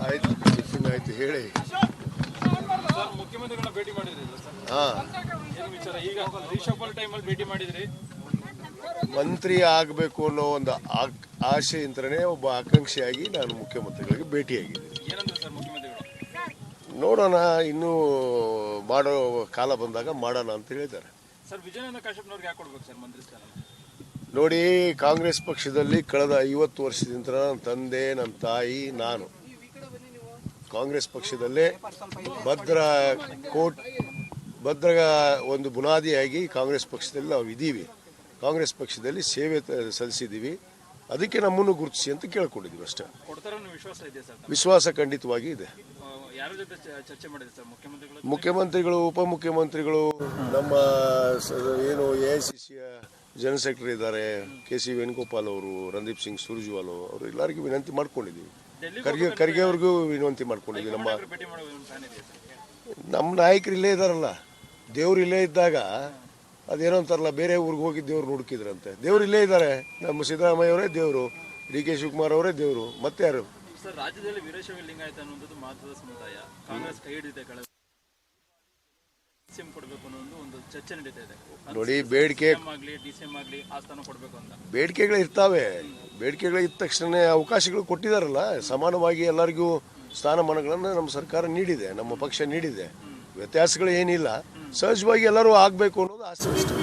ಆಯ್ತು, ಟಿಫಿನ್ ಆಯ್ತು, ಹೇಳಿ. ಮುಖ್ಯಮಂತ್ರಿಗಳನ್ನ ಭೇಟಿ ಮಾಡಿದ್ರಿ ಸರ್? ಹಾಂ, ಏನು ವಿಚಾರ? ಈಗ ರೀಶಫಲ್ ಟೈಮಲ್ಲಿ ಭೇಟಿ ಮಾಡಿದ್ರಿ. ಮಂತ್ರಿ ಆಗಬೇಕು ಅನ್ನೋ ಒಂದು ಆಸೆಯಿಂದನೇ ಒಬ್ಬ ಆಕಾಂಕ್ಷಿಯಾಗಿ ನಾನು ಮುಖ್ಯಮಂತ್ರಿಗಳಿಗೆ ಭೇಟಿಯಾಗಿದ್ದೀನಿ. ಏನಂದ್ರೆ ಸರ್ ಮುಖ್ಯಮಂತ್ರಿಗಳು? ನೋಡೋಣ, ಇನ್ನೂ ಮಾಡೋ ಕಾಲ ಬಂದಾಗ ಮಾಡೋಣ ಅಂತ ಹೇಳಿದ್ದಾರೆ. ಸರ್ ವಿಜಯಾನಂದ ಕಾಶ್ಯಪ್ನವ್ರಿಗೆ ಯಾಕೆ ಕೊಡ್ಬೇಕು ಸರ್ ಮಂತ್ರಿ ಸ್ಥಾನ? ನೋಡಿ, ಕಾಂಗ್ರೆಸ್ ಪಕ್ಷದಲ್ಲಿ ಕಳೆದ 50 ವರ್ಷದಿಂದ ನನ್ನ ತಂದೆ, ನನ್ನ ತಾಯಿ, ನಾನು ಕಾಂಗ್ರೆಸ್ ಪಕ್ಷದಲ್ಲೇ ಭದ್ರ ಒಂದು ಬುನಾದಿಯಾಗಿ ಕಾಂಗ್ರೆಸ್ ಪಕ್ಷದಲ್ಲಿ ನಾವು ಇದ್ದೀವಿ. ಕಾಂಗ್ರೆಸ್ ಪಕ್ಷದಲ್ಲಿ ಸೇವೆ ಸಲ್ಲಿಸಿದ್ದೀವಿ. ಅದಕ್ಕೆ ನಮ್ಮನ್ನು ಗುರುತಿಸಿ ಅಂತ ಕೇಳ್ಕೊಂಡಿದ್ದೀವಿ ಅಷ್ಟೇ. ಕೊಡ್ತಾರೋ ವಿಶ್ವಾಸ ಇದೆ ಸರ್? ವಿಶ್ವಾಸ ಖಂಡಿತವಾಗಿ ಇದೆ. ಯಾರ ಜೊತೆ ಚರ್ಚೆ ಮಾಡಿದೆ ಸರ್ ಮುಖ್ಯಮಂತ್ರಿಗಳು? ಮುಖ್ಯಮಂತ್ರಿಗಳು, ಉಪಮುಖ್ಯಮಂತ್ರಿಗಳು, ನಮ್ಮ ಏನು AICCಯ ಜನರಲ್ ಸೆಕ್ರೆಟರಿ ಇದ್ದಾರೆ, KC ವೇಣುಗೋಪಾಲ್ ಅವರು, ರಣದೀಪ್ ಸಿಂಗ್ ಸುರ್ಜೇವಾಲಾ ಅವರು, ಎಲ್ಲರಿಗೂ ವಿನಂತಿ ಮಾಡ್ಕೊಂಡಿದ್ದೀವಿ. ಖರ್ಗೆ ಅವ್ರಿಗೂ ವಿನಂತಿ ಮಾಡ್ಕೊಂಡಿದ್ದೀವಿ. ನಮ್ಮ ನಾಯಕರು ಇಲ್ಲೇ ಇದ್ದಾರಲ್ಲ, ದೇವ್ರು ಇಲ್ಲೇ ಇದ್ದಾಗ ಅದೇನೋ ಅಂತಾರಲ್ಲ, ಬೇರೆ ಊರಿಗೆ ಹೋಗಿ ದೇವ್ರು ಹುಡುಕಿದ್ರಂತೆ. ದೇವ್ರು ಇಲ್ಲೇ ಇದ್ದಾರೆ. ನಮ್ಮ ಸಿದ್ದರಾಮಯ್ಯ ಅವರೇ ದೇವರು, DK ಶಿವಕುಮಾರ್ ಅವರೇ ದೇವರು, ಮತ್ತೆ ಯಾರು? ಸರ್ ರಾಜ್ಯದಲ್ಲಿ ವೀರಶೈವ ಲಿಂಗಾಯತ ಅನ್ನೋದು ಮಹತ್ವದ ಸಮುದಾಯ. ಕಾಂಗ್ರೆಸ್ ಕೈ ಹಿಡಿದಿದೆ. ಸಿಎಂ ಕೊಡಬೇಕು ಅನ್ನೋ ಒಂದು ಚರ್ಚೆ ನಡೀತಾ ಇದೆ. ನೋಡಿ, ಬೇಡಿಕೆ ಆಗಲಿ DCM ಆಗಲಿ ಆ ಸ್ಥಾನ ಕೊಡಬೇಕು ಅಂತ ಬೇಡಿಕೆಗಳು ಇರ್ತಾವೆ. ಬೇಡಿಕೆಗಳು ಇದ್ದ ತಕ್ಷಣ ಅವಕಾಶಗಳು ಕೊಟ್ಟಿದಾರಲ್ಲ, ಸಮಾನವಾಗಿ ಎಲ್ಲರಿಗೂ ಸ್ಥಾನಮಾನಗಳನ್ನು ನಮ್ಮ ಸರ್ಕಾರ ನೀಡಿದೆ, ನಮ್ಮ ಪಕ್ಷ ನೀಡಿದೆ. ವ್ಯತ್ಯಾಸಗಳು ಏನಿಲ್ಲ. ಸಹಜವಾಗಿ ಎಲ್ಲರೂ ಆಗಬೇಕು ಅನ್ನೋದು ಆಸೆ ಅಷ್ಟೇ.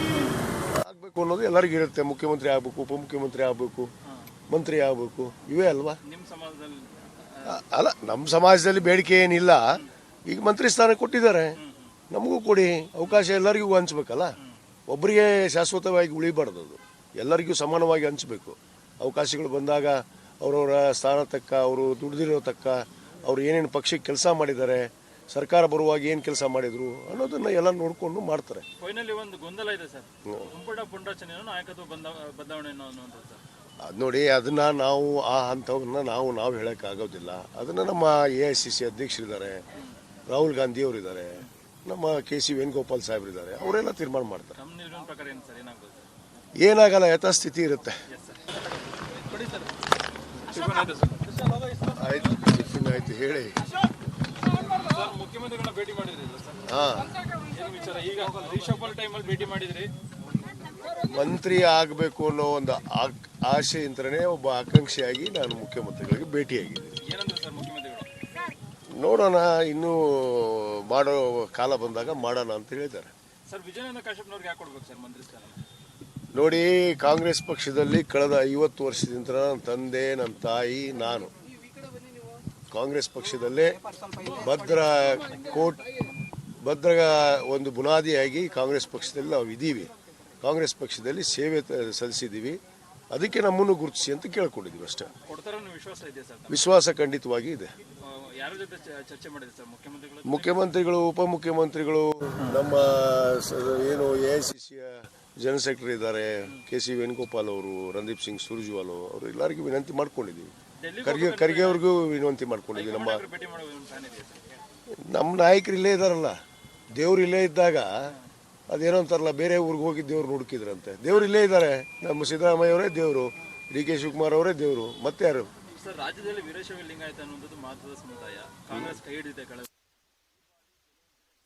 ಆಗಬೇಕು ಅನ್ನೋದು ಎಲ್ಲರಿಗೂ ಇರುತ್ತೆ. ಮುಖ್ಯಮಂತ್ರಿ ಆಗಬೇಕು, ಉಪಮುಖ್ಯಮಂತ್ರಿ ಆಗಬೇಕು, ಮಂತ್ರಿ ಆಗಬೇಕು, ಇವೇ ಅಲ್ವಾ? ನಿಮ್ಮ ಸಮಾಜದಲ್ಲಿ ಅಲ್ಲ, ನಮ್ಮ ಸಮಾಜದಲ್ಲಿ ಬೇಡಿಕೆ ಏನಿಲ್ಲ. ಈಗ ಮಂತ್ರಿ ಸ್ಥಾನ ಕೊಟ್ಟಿದ್ದಾರೆ, ನಮಗೂ ಕೊಡಿ. ಅವಕಾಶ ಎಲ್ಲರಿಗೂ ಹಂಚ್ಬೇಕಲ್ಲ. ಒಬ್ಬರಿಗೆ ಶಾಶ್ವತವಾಗಿ ಉಳಿಬಾರ್ದು, ಅದು ಎಲ್ಲರಿಗೂ ಸಮಾನವಾಗಿ ಹಂಚಬೇಕು. ಅವಕಾಶಗಳು ಬಂದಾಗ ಅವರವರ ಸ್ಥಾನ ತಕ್ಕ, ಅವರು ದುಡ್ದಿರೋ ತಕ್ಕ, ಅವರು ಏನೇನು ಪಕ್ಷಕ್ಕೆ ಕೆಲಸ ಮಾಡಿದ್ದಾರೆ, ಸರ್ಕಾರ ಬರುವಾಗ ಏನು ಕೆಲಸ ಮಾಡಿದ್ರು ಅನ್ನೋದನ್ನ ಎಲ್ಲ ನೋಡಿಕೊಂಡು ಮಾಡ್ತಾರೆ. ಫೈನಲಿ ಒಂದು ಗೊಂದಲ ಇದೆ ಸರ್, ಪುಂಡಾಚನೆ ನಾಯಕತ್ವ ಬದಲಾವಣೆ ಅನ್ನುವಂಥದ್ದು ಸರ್. ಅದು ನೋಡಿ, ಅದನ್ನ ನಾವು ಆ ಹಂತವನ್ನ ನಾವು ಹೇಳೋಕ್ಕಾಗೋದಿಲ್ಲ. ಅದನ್ನ ನಮ್ಮ AICC ಅಧ್ಯಕ್ಷರಿದ್ದಾರೆ, ರಾಹುಲ್ ಗಾಂಧಿ ಅವರಿದ್ದಾರೆ, ನಮ್ಮ KC ವೇಣುಗೋಪಾಲ್ ಸಾಹೇಬರಿದ್ದಾರೆ, ಅವರೆಲ್ಲ ತೀರ್ಮಾನ ಮಾಡ್ತಾರೆ. ನಮ್ಮ ನಿರ್ಣಯ ಪ್ರಕಾರ ಏನು ಸರ್ ಏನಾಗ್ಬೋದು? ಏನಾಗಲ್ಲ, ಯಥಾಸ್ಥಿತಿ ಇರುತ್ತೆ. ಆಯ್ತು, ಟಿಫಿನ್ ಆಯ್ತು, ಹೇಳಿ. ಮುಖ್ಯಮಂತ್ರಿಗಳನ್ನ ಭೇಟಿ ಮಾಡಿದ್ರಿ ಸರ್? ಹಾಂ, ಏನು ವಿಚಾರ? ಈಗ ರೀಶಫಲ್ ಟೈಮಲ್ಲಿ ಭೇಟಿ ಮಾಡಿದ್ರಿ. ಮಂತ್ರಿ ಆಗಬೇಕು ಅನ್ನೋ ಒಂದು ಆಸೆಯಿಂದನೇ ಒಬ್ಬ ಆಕಾಂಕ್ಷಿಯಾಗಿ ನಾನು ಮುಖ್ಯಮಂತ್ರಿಗಳಿಗೆ ಭೇಟಿಯಾಗಿದ್ದೀನಿ. ಏನಂದ್ರೆ ಸರ್ ಮುಖ್ಯಮಂತ್ರಿಗಳು? ನೋಡೋಣ, ಇನ್ನೂ ಮಾಡೋ ಕಾಲ ಬಂದಾಗ ಮಾಡೋಣ ಅಂತ ಹೇಳಿದ್ದಾರೆ. ಸರ್ ವಿಜಯಾನಂದ ಕಾಶ್ಯಪ್ನವ್ರಿಗೆ ಯಾಕೆ ಕೊಡ್ಬೇಕು ಸರ್ ಮಂತ್ರಿ ಸ್ಥಾನ? ನೋಡಿ, ಕಾಂಗ್ರೆಸ್ ಪಕ್ಷದಲ್ಲಿ ಕಳೆದ 50 ವರ್ಷದಿಂದ ನನ್ನ ತಂದೆ, ನನ್ನ ತಾಯಿ, ನಾನು ಕಾಂಗ್ರೆಸ್ ಪಕ್ಷದಲ್ಲೇ ಭದ್ರ ಒಂದು ಬುನಾದಿಯಾಗಿ ಕಾಂಗ್ರೆಸ್ ಪಕ್ಷದಲ್ಲಿ ನಾವು ಇದ್ದೀವಿ. ಕಾಂಗ್ರೆಸ್ ಪಕ್ಷದಲ್ಲಿ ಸೇವೆ ಸಲ್ಲಿಸಿದ್ದೀವಿ. ಅದಕ್ಕೆ ನಮ್ಮನ್ನು ಗುರುತಿಸಿ ಅಂತ ಕೇಳ್ಕೊಂಡಿದ್ದೀವಿ ಅಷ್ಟೇ. ಕೊಡ್ತಾರೋ ವಿಶ್ವಾಸ ಇದೆ ಸರ್? ವಿಶ್ವಾಸ ಖಂಡಿತವಾಗಿ ಇದೆ. ಯಾರ ಜೊತೆ ಚರ್ಚೆ ಮಾಡಿದೆ ಸರ್ ಮುಖ್ಯಮಂತ್ರಿಗಳು? ಮುಖ್ಯಮಂತ್ರಿಗಳು, ಉಪಮುಖ್ಯಮಂತ್ರಿಗಳು, ನಮ್ಮ ಏನು AICCಯ ಜನರಲ್ ಸೆಕ್ರೆಟರಿ ಇದ್ದಾರೆ, KC ವೇಣುಗೋಪಾಲ್ ಅವರು, ರಣದೀಪ್ ಸಿಂಗ್ ಸುರ್ಜೇವಾಲಾ ಅವರು, ಎಲ್ಲರಿಗೂ ವಿನಂತಿ ಮಾಡ್ಕೊಂಡಿದ್ದೀವಿ. ಖರ್ಗೆ ಅವ್ರಿಗೂ ವಿನಂತಿ ಮಾಡ್ಕೊಂಡಿದ್ದೀವಿ. ನಮ್ಮ ನಾಯಕರು ಇಲ್ಲೇ ಇದ್ದಾರಲ್ಲ, ದೇವ್ರು ಇಲ್ಲೇ ಇದ್ದಾಗ ಅದೇನೋ ಅಂತಾರಲ್ಲ, ಬೇರೆ ಊರಿಗೆ ಹೋಗಿ ದೇವ್ರು ಹುಡುಕಿದ್ರಂತೆ. ದೇವ್ರು ಇಲ್ಲೇ ಇದ್ದಾರೆ. ನಮ್ಮ ಸಿದ್ದರಾಮಯ್ಯ ಅವರೇ ದೇವರು, DK ಶಿವಕುಮಾರ್ ಅವರೇ ದೇವರು, ಮತ್ತೆ ಯಾರು? ಸರ್ ರಾಜ್ಯದಲ್ಲಿ ವೀರಶೈವ ಲಿಂಗಾಯತ ಅನ್ನೋದು ಮಹತ್ವದ ಸಮುದಾಯ. ಕಾಂಗ್ರೆಸ್ ಕೈ ಹಿಡಿದಿದೆ.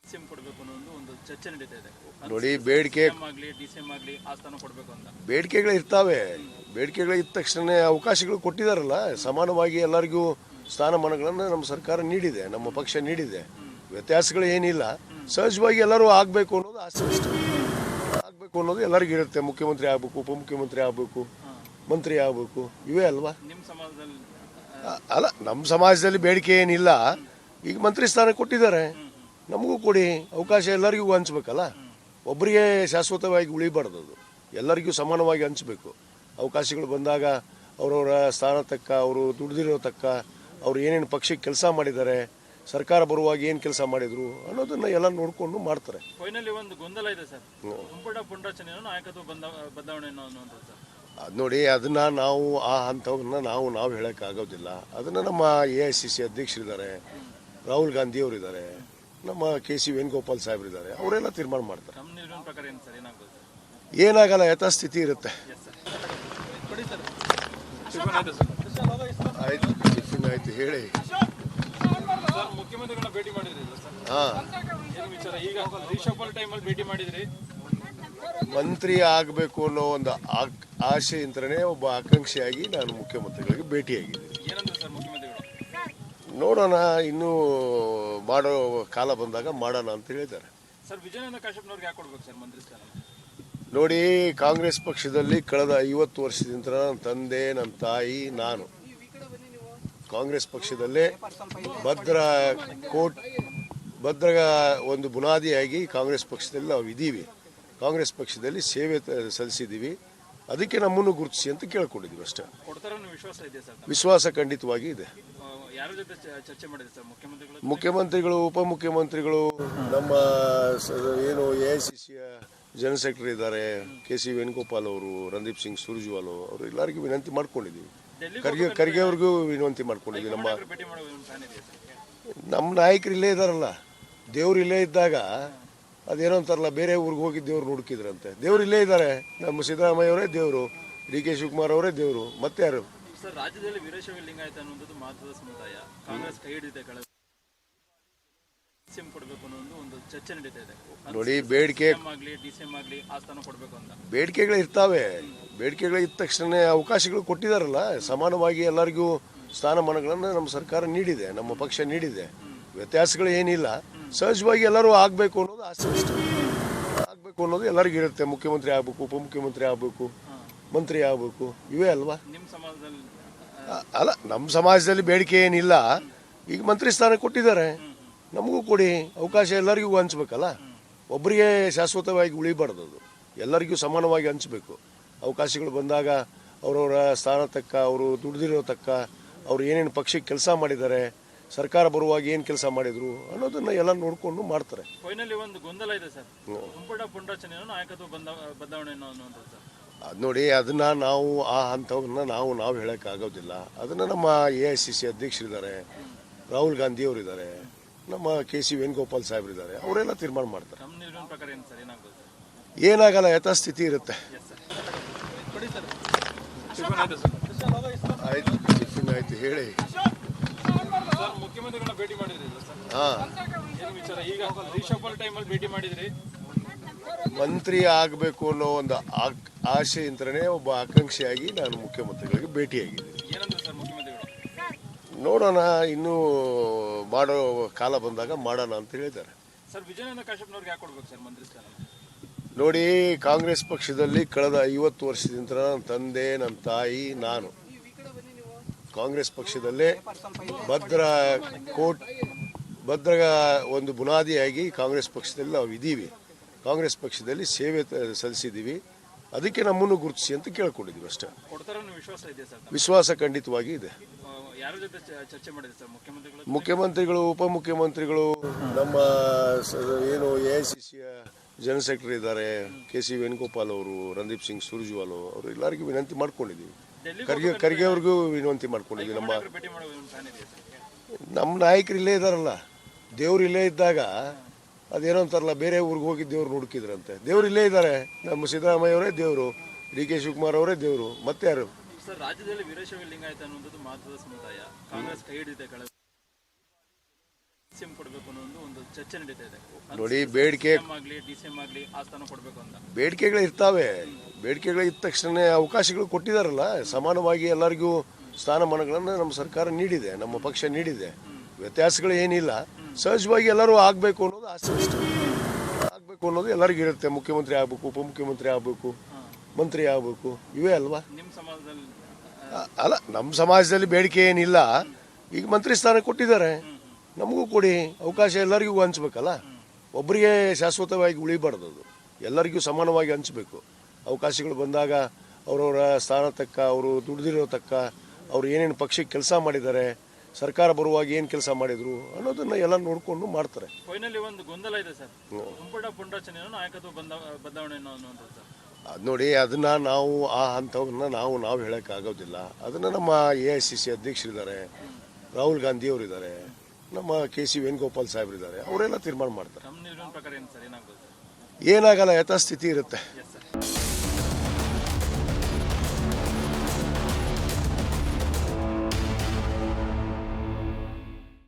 ಸಿಎಂ ಕೊಡಬೇಕು ಅನ್ನೋ ಒಂದು ಚರ್ಚೆ ನಡೀತಾ ಇದೆ. ನೋಡಿ, ಬೇಡಿಕೆ ಆಗಲಿ DCM ಆಗಲಿ ಆ ಸ್ಥಾನ ಕೊಡಬೇಕು ಅಂತ ಬೇಡಿಕೆಗಳು ಇರ್ತಾವೆ. ಬೇಡಿಕೆಗಳು ಇದ್ದ ತಕ್ಷಣ ಅವಕಾಶಗಳು ಕೊಟ್ಟಿದಾರಲ್ಲ, ಸಮಾನವಾಗಿ ಎಲ್ಲರಿಗೂ ಸ್ಥಾನಮಾನಗಳನ್ನು ನಮ್ಮ ಸರ್ಕಾರ ನೀಡಿದೆ, ನಮ್ಮ ಪಕ್ಷ ನೀಡಿದೆ. ವ್ಯತ್ಯಾಸಗಳು ಏನಿಲ್ಲ. ಸಹಜವಾಗಿ ಎಲ್ಲರೂ ಆಗಬೇಕು ಅನ್ನೋದು ಆಸೆ ಅಷ್ಟೇ. ಆಗಬೇಕು ಅನ್ನೋದು ಎಲ್ಲರಿಗೂ ಇರುತ್ತೆ. ಮುಖ್ಯಮಂತ್ರಿ ಆಗಬೇಕು, ಉಪಮುಖ್ಯಮಂತ್ರಿ ಆಗಬೇಕು, ಮಂತ್ರಿ ಆಗಬೇಕು, ಇವೇ ಅಲ್ವಾ? ನಿಮ್ಮ ಸಮಾಜದಲ್ಲಿ ಅಲ್ಲ, ನಮ್ಮ ಸಮಾಜದಲ್ಲಿ ಬೇಡಿಕೆ ಏನಿಲ್ಲ. ಈಗ ಮಂತ್ರಿ ಸ್ಥಾನ ಕೊಟ್ಟಿದ್ದಾರೆ, ನಮಗೂ ಕೊಡಿ. ಅವಕಾಶ ಎಲ್ಲರಿಗೂ ಹಂಚ್ಬೇಕಲ್ಲ. ಒಬ್ಬರಿಗೆ ಶಾಶ್ವತವಾಗಿ ಉಳಿಬಾರ್ದು, ಅದು ಎಲ್ಲರಿಗೂ ಸಮಾನವಾಗಿ ಹಂಚಬೇಕು. ಅವಕಾಶಗಳು ಬಂದಾಗ ಅವರವರ ಸ್ಥಾನ ತಕ್ಕ, ಅವರು ದುಡ್ದಿರೋ ತಕ್ಕ, ಅವರು ಏನೇನು ಪಕ್ಷಕ್ಕೆ ಕೆಲಸ ಮಾಡಿದ್ದಾರೆ, ಸರ್ಕಾರ ಬರುವಾಗ ಏನು ಕೆಲಸ ಮಾಡಿದ್ರು ಅನ್ನೋದನ್ನ ಎಲ್ಲ ನೋಡಿಕೊಂಡು ಮಾಡ್ತಾರೆ. ಫೈನಲಿ ಒಂದು ಗೊಂದಲ ಇದೆ ಸರ್, ಪುಂಡಾಚನೆ ನಾಯಕತ್ವ ಬದಲಾವಣೆ ಅನ್ನುವಂಥದ್ದು ಸರ್. ಅದು ನೋಡಿ, ಅದನ್ನ ನಾವು ಆ ಹಂತವನ್ನ ನಾವು ಹೇಳೋಕ್ಕಾಗೋದಿಲ್ಲ. ಅದನ್ನ ನಮ್ಮ AICC ಅಧ್ಯಕ್ಷರಿದ್ದಾರೆ, ರಾಹುಲ್ ಗಾಂಧಿ ಅವರಿದ್ದಾರೆ, ನಮ್ಮ KC ವೇಣುಗೋಪಾಲ್ ಸಾಹೇಬರಿದ್ದಾರೆ, ಅವರೆಲ್ಲ ತೀರ್ಮಾನ ಮಾಡ್ತಾರೆ. ನಮ್ಮ ನಿರ್ಣಯ ಪ್ರಕಾರ ಏನು ಸರ್ ಏನಾಗ್ಬೋದು? ಏನಾಗಲ್ಲ, ಯಥಾಸ್ಥಿತಿ ಇರುತ್ತೆ. ಸರ್ ಆಯ್ತು ಟಿಫಿನ್ ಆಯ್ತು ಹೇಳಿ. ಸರ್ ಮುಖ್ಯಮಂತ್ರಿಗಳನ್ನ ಭೇಟಿ ಮಾಡಿದ್ರಲ್ಲ ಸರ್, ಹಾ, ಏನು ವಿಚಾರ? ಈಗ ರೀಶಫಲ್ ಟೈಮಲ್ಲಿ ಭೇಟಿ ಮಾಡಿದ್ರಿ. ಮಂತ್ರಿ ಆಗಬೇಕು ಅನ್ನೋ ಒಂದು ಆಸೆಯಿಂದನೇ ಒಬ್ಬ ಆಕಾಂಕ್ಷಿಯಾಗಿ ನಾನು ಮುಖ್ಯಮಂತ್ರಿಗಳಿಗೆ ಭೇಟಿಯಾಗಿದ್ದೀನಿ. ಏನಂದ್ರೆ ಸರ್ ಮುಖ್ಯಮಂತ್ರಿಗಳು? ನೋಡೋಣ, ಇನ್ನೂ ಮಾಡೋ ಕಾಲ ಬಂದಾಗ ಮಾಡೋಣ ಅಂತ ಹೇಳಿದ್ದಾರೆ. ಸರ್ ವಿಜಯಾನಂದ ಕಾಶ್ಯಪ್ನವ್ರಿಗೆ ಯಾಕೆ ಕೊಡ್ಬೇಕು ಸರ್ ಮಂತ್ರಿ ಸ್ಥಾನ? ನೋಡಿ, ಕಾಂಗ್ರೆಸ್ ಪಕ್ಷದಲ್ಲಿ ಕಳೆದ 50 ವರ್ಷದಿಂದ ನನ್ನ ತಂದೆ, ನನ್ನ ತಾಯಿ, ನಾನು ಕಾಂಗ್ರೆಸ್ ಪಕ್ಷದಲ್ಲೇ ಭದ್ರ ಒಂದು ಬುನಾದಿಯಾಗಿ ಕಾಂಗ್ರೆಸ್ ಪಕ್ಷದಲ್ಲಿ ನಾವು ಇದ್ದೀವಿ. ಕಾಂಗ್ರೆಸ್ ಪಕ್ಷದಲ್ಲಿ ಸೇವೆ ಸಲ್ಲಿಸಿದ್ದೀವಿ. ಅದಕ್ಕೆ ನಮ್ಮನ್ನು ಗುರುತಿಸಿ ಅಂತ ಕೇಳ್ಕೊಂಡಿದ್ದೀವಿ ಅಷ್ಟೇ. ಕೊಡ್ತಾರ ವಿಶ್ವಾಸ ಇದೆ ಸರ್? ವಿಶ್ವಾಸ ಖಂಡಿತವಾಗಿ ಇದೆ. ಯಾರ ಜೊತೆ ಚರ್ಚೆ ಮಾಡಿದೆ ಸರ್ ಮುಖ್ಯಮಂತ್ರಿಗಳು? ಮುಖ್ಯಮಂತ್ರಿಗಳು, ಉಪಮುಖ್ಯಮಂತ್ರಿಗಳು, ನಮ್ಮ ಏನು AICCಯ ಜನರಲ್ ಸೆಕ್ರೆಟರಿ ಇದ್ದಾರೆ, KC ವೇಣುಗೋಪಾಲ್ ಅವರು, ರಣದೀಪ್ ಸಿಂಗ್ ಸುರ್ಜೇವಾಲಾ ಅವರು, ಎಲ್ಲರಿಗೂ ವಿನಂತಿ ಮಾಡ್ಕೊಂಡಿದ್ದೀವಿ. ಖರ್ಗೆ ಅವ್ರಿಗೂ ವಿನಂತಿ ಮಾಡ್ಕೊಂಡಿದ್ದೀವಿ. ಭೇಟಿ ಮಾಡೋ ಪ್ಲಾನ್ ಇದೆ ಸರ್? ನಮ್ಮ ನಾಯಕರು ಇಲ್ಲೇ ಇದ್ದಾರಲ್ಲ, ದೇವ್ರು ಇಲ್ಲೇ ಇದ್ದಾಗ ಅದೇನೋ ಅಂತಾರಲ್ಲ, ಬೇರೆ ಊರಿಗೆ ಹೋಗಿ ದೇವ್ರು ಹುಡುಕಿದ್ರಂತೆ. ದೇವ್ರು ಇಲ್ಲೇ ಇದ್ದಾರೆ. ನಮ್ಮ ಸಿದ್ದರಾಮಯ್ಯ ಅವರೇ ದೇವರು, DK ಶಿವಕುಮಾರ್ ಅವರೇ ದೇವರು, ಮತ್ತೆ ಯಾರು? ಸರ್ ರಾಜ್ಯದಲ್ಲಿ ವೀರಶೈವ ಲಿಂಗಾಯತ ಅನ್ನೋದು ಮಹತ್ವದ ಸಮುದಾಯ. ಕಾಂಗ್ರೆಸ್ ಕೈ ಹಿಡಿದಿದೆ. ಕಳೆದ ಸಿಎಂ ಕೊಡಬೇಕು ಅನ್ನೋ ಒಂದು ಚರ್ಚೆ ನಡೀತಾ ಇದೆ. ನೋಡಿ, ಬೇಡಿಕೆ ಆಗಲಿ DCM ಆಗಲಿ ಆ ಸ್ಥಾನ ಕೊಡಬೇಕು ಅಂತ ಬೇಡಿಕೆಗಳು ಇರ್ತಾವೆ. ಬೇಡಿಕೆಗಳು ಇದ್ದ ತಕ್ಷಣ ಅವಕಾಶಗಳು ಕೊಟ್ಟಿದ್ದಾರಲ್ಲ, ಸಮಾನವಾಗಿ ಎಲ್ಲರಿಗೂ ಸ್ಥಾನಮಾನಗಳನ್ನು ನಮ್ಮ ಸರ್ಕಾರ ನೀಡಿದೆ, ನಮ್ಮ ಪಕ್ಷ ನೀಡಿದೆ. ವ್ಯತ್ಯಾಸಗಳು ಏನಿಲ್ಲ. ಸಹಜವಾಗಿ ಎಲ್ಲರೂ ಆಗಬೇಕು ಅನ್ನೋದು ಆಸೆ, ಇಷ್ಟ ಆಗಬೇಕು ಅನ್ನೋದು ಎಲ್ಲರಿಗೂ ಇರುತ್ತೆ. ಮುಖ್ಯಮಂತ್ರಿ ಆಗಬೇಕು, ಉಪಮುಖ್ಯಮಂತ್ರಿ ಆಗಬೇಕು, ಮಂತ್ರಿ ಆಗಬೇಕು, ಇವೇ ಅಲ್ವಾ? ನಿಮ್ಮ ಸಮಾಜದಲ್ಲಿ ಅಲ್ಲ, ನಮ್ಮ ಸಮಾಜದಲ್ಲಿ ಬೇಡಿಕೆ ಏನಿಲ್ಲ. ಈಗ ಮಂತ್ರಿ ಸ್ಥಾನ ಕೊಟ್ಟಿದ್ದಾರೆ, ನಮಗೂ ಕೊಡಿ. ಅವಕಾಶ ಎಲ್ಲರಿಗೂ ಹಂಚ್ಬೇಕಲ್ಲ, ಒಬ್ಬರಿಗೆ ಶಾಶ್ವತವಾಗಿ ಉಳಿಬಾರ್ದು. ಅದು ಎಲ್ಲರಿಗೂ ಸಮಾನವಾಗಿ ಹಂಚಬೇಕು. ಅವಕಾಶಗಳು ಬಂದಾಗ ಅವರವರ ಸ್ಥಾನ ತಕ್ಕ, ಅವರು ದುಡಿದಿರೋ ತಕ್ಕ, ಅವರು ಏನೇನು ಪಕ್ಷಕ್ಕೆ ಕೆಲಸ ಮಾಡಿದ್ದಾರೆ, ಸರ್ಕಾರ ಬರುವಾಗ ಏನು ಕೆಲಸ ಮಾಡಿದ್ರು ಅನ್ನೋದನ್ನ ಎಲ್ಲ ನೋಡಿಕೊಂಡು ಮಾಡ್ತಾರೆ. ಫೈನಲಿ ಒಂದು ಗೊಂದಲ ಇದೆ ಸರ್, ಗುಂಪುಟ ಪುಂಡಾಚನೆಯನ್ನು ನಾಯಕತ್ವ ಬದಲಾವಣೆ ಅನ್ನುವಂಥದ್ದು ಸರ್. ಅದು ನೋಡಿ, ಅದನ್ನ ನಾವು ಆ ಹಂತವನ್ನ ನಾವು ಹೇಳೋಕ್ಕಾಗೋದಿಲ್ಲ. ಅದನ್ನ ನಮ್ಮ AICC ಅಧ್ಯಕ್ಷರಿದ್ದಾರೆ, ರಾಹುಲ್ ಗಾಂಧಿ ಅವರಿದ್ದಾರೆ, ನಮ್ಮ KC ವೇಣುಗೋಪಾಲ್ ಸಾಹೇಬರಿದ್ದಾರೆ, ಅವರೆಲ್ಲ ತೀರ್ಮಾನ ಮಾಡ್ತಾರೆ. ನಮ್ಮ ನಿರ್ಣಯ ಪ್ರಕಾರ ಏನು ಸರ್ ಏನಾಗ್ಬೋದು? ಏನಾಗಲ್ಲ, ಯಥಾಸ್ಥಿತಿ ಇರುತ್ತೆ. ಆಯ್ತು ಟಿಫಿನ್ ಆಯ್ತು ಹೇಳಿ. ಸರ್ ಮುಖ್ಯಮಂತ್ರಿಗಳನ್ನ ಭೇಟಿ ಮಾಡಿದ್ರಲ್ಲ ಸರ್, ಹಾ, ಏನು ವಿಚಾರ? ಈಗ ರೀಶಫಲ್ ಟೈಮಲ್ಲಿ ಭೇಟಿ ಮಾಡಿದ್ರಿ. ಮಂತ್ರಿ ಆಗಬೇಕು ಅನ್ನೋ ಒಂದು ಆಸೆಯಿಂದನೇ ಒಬ್ಬ ಆಕಾಂಕ್ಷಿಯಾಗಿ ನಾನು ಮುಖ್ಯಮಂತ್ರಿಗಳಿಗೆ ಭೇಟಿಯಾಗಿದ್ದೀನಿ. ಏನಂದ್ರೆ ಸರ್ ಮುಖ್ಯಮಂತ್ರಿಗಳು? ನೋಡೋಣ, ಇನ್ನೂ ಮಾಡೋ ಕಾಲ ಬಂದಾಗ ಮಾಡೋಣ ಅಂತ ಹೇಳಿದ್ದಾರೆ. ಸರ್ ವಿಜಯಾನಂದ ಕಾಶ್ಯಪ್ನವ್ರಿಗೆ ಯಾಕೆ ಕೊಡ್ಬೇಕು ಸರ್ ಮಂತ್ರಿ ಸ್ಥಾನ? ನೋಡಿ, ಕಾಂಗ್ರೆಸ್ ಪಕ್ಷದಲ್ಲಿ ಕಳೆದ 50 ವರ್ಷದಿಂದ ನನ್ನ ತಂದೆ, ನನ್ನ ತಾಯಿ, ನಾನು ಕಾಂಗ್ರೆಸ್ ಪಕ್ಷದಲ್ಲೇ ಭದ್ರ ಒಂದು ಬುನಾದಿಯಾಗಿ ಕಾಂಗ್ರೆಸ್ ಪಕ್ಷದಲ್ಲಿ ನಾವು ಇದ್ದೀವಿ. ಕಾಂಗ್ರೆಸ್ ಪಕ್ಷದಲ್ಲಿ ಸೇವೆ ಸಲ್ಲಿಸಿದ್ದೀವಿ. ಅದಕ್ಕೆ ನಮ್ಮನ್ನು ಗುರುತಿಸಿ ಅಂತ ಕೇಳ್ಕೊಂಡಿದ್ದೀವಿ ಅಷ್ಟೇ. ಕೊಡ್ತಾರ ವಿಶ್ವಾಸ ಇದೆ ಸರ್? ವಿಶ್ವಾಸ ಖಂಡಿತವಾಗಿ ಇದೆ. ಯಾರ ಜೊತೆ ಚರ್ಚೆ ಮಾಡಿದೆ ಸರ್ ಮುಖ್ಯಮಂತ್ರಿಗಳು? ಮುಖ್ಯಮಂತ್ರಿಗಳು, ಉಪಮುಖ್ಯಮಂತ್ರಿಗಳು, ನಮ್ಮ ಏನು AICCಯ ಜನರಲ್ ಸೆಕ್ರೆಟರಿ ಇದ್ದಾರೆ, KC ವೇಣುಗೋಪಾಲ್ ಅವರು, ರಣದೀಪ್ ಸಿಂಗ್ ಸುರ್ಜೇವಾಲಾ ಅವರು, ಎಲ್ಲರಿಗೂ ವಿನಂತಿ ಮಾಡ್ಕೊಂಡಿದ್ದೀವಿ. ಖರ್ಗೆ ಅವ್ರಿಗೂ ವಿನಂತಿ ಮಾಡ್ಕೊಂಡಿದ್ದೀವಿ. ಭೇಟಿ ಮಾಡೋ ಪ್ಲಾನ್ ಇದೆ ಸರ್? ನಮ್ಮ ನಾಯಕರು ಇಲ್ಲೇ ಇದ್ದಾರಲ್ಲ, ದೇವ್ರು ಇಲ್ಲೇ ಇದ್ದಾಗ ಅದೇನೋ ಅಂತಾರಲ್ಲ, ಬೇರೆ ಊರಿಗೆ ಹೋಗಿ ದೇವ್ರು ಹುಡುಕಿದ್ರಂತೆ. ದೇವ್ರು ಇಲ್ಲೇ ಇದ್ದಾರೆ. ನಮ್ಮ ಸಿದ್ದರಾಮಯ್ಯ ಅವರೇ ದೇವರು, DK ಶಿವಕುಮಾರ್ ಅವರೇ ದೇವರು, ಮತ್ತೆ ಯಾರು? ಸರ್ ರಾಜ್ಯದಲ್ಲಿ ವೀರಶೈವ ಲಿಂಗಾಯತ ಅನ್ನೋದು ಮಹತ್ವದ ಸಮುದಾಯ. ಕಾಂಗ್ರೆಸ್ ಕೈ ಹಿಡಿದಿದೆ. ಕಳೆದ ಸಿಎಂ ಕೊಡಬೇಕು ಅನ್ನೋ ಒಂದು ಚರ್ಚೆ ನಡೀತಾ ಇದೆ. ನೋಡಿ, ಬೇಡಿಕೆ ಆಗಲಿ DCM ಆಗಲಿ ಆ ಸ್ಥಾನ ಕೊಡಬೇಕು ಅಂತ ಬೇಡಿಕೆಗಳು ಇರ್ತಾವೆ. ಬೇಡಿಕೆಗಳು ಇದ್ದ ತಕ್ಷಣ ಅವಕಾಶಗಳು ಕೊಟ್ಟಿದ್ದಾರಲ್ಲ, ಸಮಾನವಾಗಿ ಎಲ್ಲರಿಗೂ ಸ್ಥಾನಮಾನಗಳನ್ನು ನಮ್ಮ ಸರ್ಕಾರ ನೀಡಿದೆ, ನಮ್ಮ ಪಕ್ಷ ನೀಡಿದೆ. ವ್ಯತ್ಯಾಸಗಳು ಏನಿಲ್ಲ. ಸಹಜವಾಗಿ ಎಲ್ಲರೂ ಆಗಬೇಕು ಅನ್ನೋದು ಆಸೆ, ಇಷ್ಟ ಆಗಬೇಕು ಅನ್ನೋದು ಎಲ್ಲರಿಗೂ ಇರುತ್ತೆ. ಮುಖ್ಯಮಂತ್ರಿ ಆಗಬೇಕು, ಉಪಮುಖ್ಯಮಂತ್ರಿ ಆಗಬೇಕು, ಮಂತ್ರಿ ಆಗಬೇಕು, ಇವೇ ಅಲ್ವಾ? ನಿಮ್ಮ ಸಮಾಜದಲ್ಲಿ ಅಲ್ಲ, ನಮ್ಮ ಸಮಾಜದಲ್ಲಿ ಬೇಡಿಕೆ ಏನಿಲ್ಲ. ಈಗ ಮಂತ್ರಿ ಸ್ಥಾನ ಕೊಟ್ಟಿದ್ದಾರೆ, ನಮಗೂ ಕೊಡಿ. ಅವಕಾಶ ಎಲ್ಲರಿಗೂ ಹಂಚ್ಬೇಕಲ್ಲ, ಒಬ್ಬರಿಗೆ ಶಾಶ್ವತವಾಗಿ ಉಳಿಬಾರ್ದು. ಅದು ಎಲ್ಲರಿಗೂ ಸಮಾನವಾಗಿ ಹಂಚಬೇಕು. ಅವಕಾಶಗಳು ಬಂದಾಗ ಅವರವರ ಸ್ಥಾನ ತಕ್ಕ, ಅವರು ದುಡಿದಿರೋ ತಕ್ಕ, ಅವರು ಏನೇನು ಪಕ್ಷಕ್ಕೆ ಕೆಲಸ ಮಾಡಿದ್ದಾರೆ, ಸರ್ಕಾರ ಬರುವಾಗ ಏನು ಕೆಲಸ ಮಾಡಿದ್ರು ಅನ್ನೋದನ್ನ ಎಲ್ಲ ನೋಡಿಕೊಂಡು ಮಾಡ್ತಾರೆ. ಫೈನಲಿ ಒಂದು ಗೊಂದಲ ಇದೆ ಸರ್, ಗುಂಪುಟ ಪುಂಡಾಚನೆಯನ್ನು ನಾಯಕತ್ವ ಬದಲಾವಣೆ ಅನ್ನುವಂಥದ್ದು ಸರ್. ಅದು ನೋಡಿ, ಅದನ್ನ ನಾವು ಆ ಹಂತವನ್ನ ನಾವು ಹೇಳೋಕ್ಕಾಗೋದಿಲ್ಲ. ಅದನ್ನ ನಮ್ಮ AICC ಅಧ್ಯಕ್ಷರಿದ್ದಾರೆ, ರಾಹುಲ್ ಗಾಂಧಿ ಅವರಿದ್ದಾರೆ, ನಮ್ಮ KC ವೇಣುಗೋಪಾಲ್ ಸಾಹೇಬರಿದ್ದಾರೆ, ಅವರೆಲ್ಲ ತೀರ್ಮಾನ ಮಾಡ್ತಾರೆ. ನಮ್ಮ ನಿರ್ಣಯ ಪ್ರಕಾರ ಏನು ಸರ್ ಏನಾಗ್ಬೋದು? ಏನಾಗಲ್ಲ, ಯಥಾಸ್ಥಿತಿ ಇರುತ್ತೆ. Yes sir.